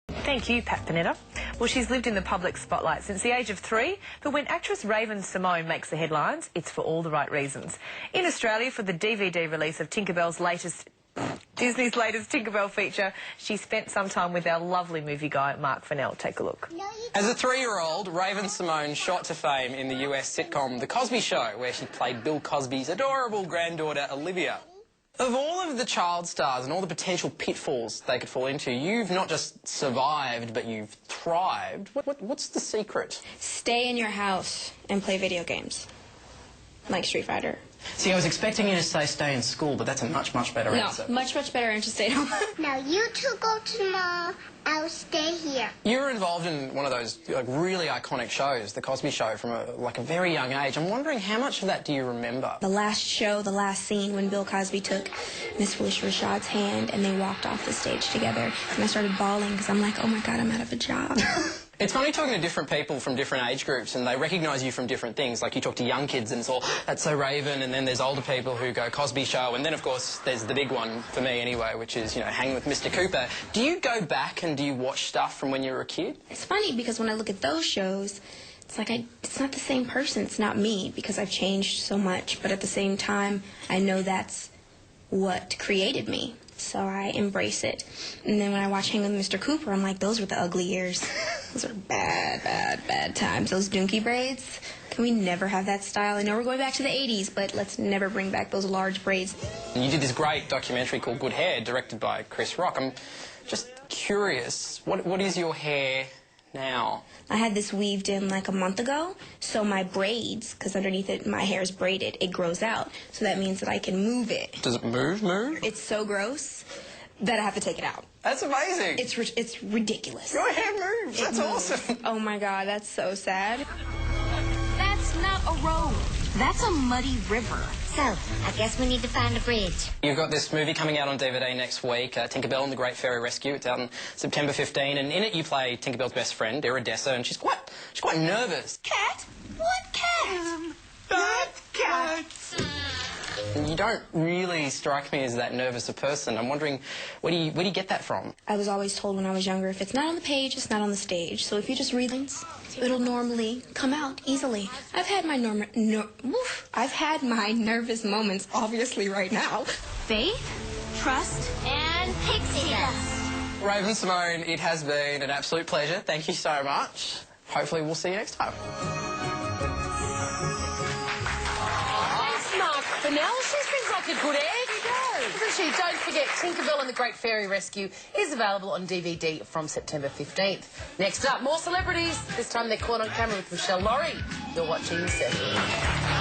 Thank you, Pat Panetta. Well, she's lived in the public spotlight since the age of 3, but when actress Raven-Symone makes the headlines, it's for all the right reasons. In Australia, for the DVD release of Disney's latest Tinkerbell feature, she spent some time with our lovely movie guy, Mark Fennell. Take a look. As a 3-year-old, Raven-Symone shot to fame in the US sitcom The Cosby Show, where she played Bill Cosby's adorable granddaughter, Olivia. Of all of the child stars and all the potential pitfalls they could fall into, you've not just survived, but you've thrived. What's the secret? Stay in your house and play video games, like Street Fighter. See, I was expecting you to say stay in school, but that's a much better answer. No, much better answer, stay home. Now you two go to mall, I'll stay here. You were involved in one of those really iconic shows, The Cosby Show, from a very young age. I'm wondering, how much of that do you remember? The last show, the last scene when Bill Cosby took Miss Felicia Rashad's hand and they walked off the stage together, and I started bawling because I'm like, oh my God, I'm out of a job. It's funny talking to different people from different age groups, and they recognise you from different things. Like, you talk to young kids and it's all, that's so Raven, and then there's older people who go Cosby Show, and then, of course, there's the big one, for me anyway, which is, hanging with Mr. Cooper. Do you go back and do you watch stuff from when you were a kid? It's funny because when I look at those shows, it's like it's not the same person, it's not me, because I've changed so much, but at the same time, I know that's what created me. So I embrace it. And then when I watch Hanging with Mr. Cooper, I'm like, those were the ugly years. Those are bad times. Those donkey braids, can we never have that style? I know we're going back to the 80s, but let's never bring back those large braids. And you did this great documentary called Good Hair, directed by Chris Rock. I'm just curious, what is your hair now? I had this weaved in like a month ago, so my braids, because underneath it my hair is braided, it grows out. So that means that I can move it. Does it move? It's so gross that I have to take it out. That's amazing. It's ridiculous. Your hair moves. That's awesome. Oh my God, that's so sad. That's not a road. That's a muddy river. So, I guess we need to find a bridge. You've got this movie coming out on DVD next week, Tinkerbell and the Great Fairy Rescue. It's out on September 15, and in it you play Tinkerbell's best friend, Iridessa, and she's quite nervous. Cat? What cat? That cat! You don't really strike me as that nervous a person. I'm wondering, where do you get that from? I was always told when I was younger, if it's not on the page, it's not on the stage. So if you just read things, it'll normally come out easily. I've had my nervous moments, obviously, right now. Faith, trust, and pixie dust. Raven-Symone, it has been an absolute pleasure. Thank you so much. Hopefully we'll see you next time. Fennell, she seems like a good egg. She does. Doesn't she? Don't forget, Tinkerbell and the Great Fairy Rescue is available on DVD from September 15th. Next up, more celebrities. This time they're caught on camera with Michelle Laurie. You're watching The Circle.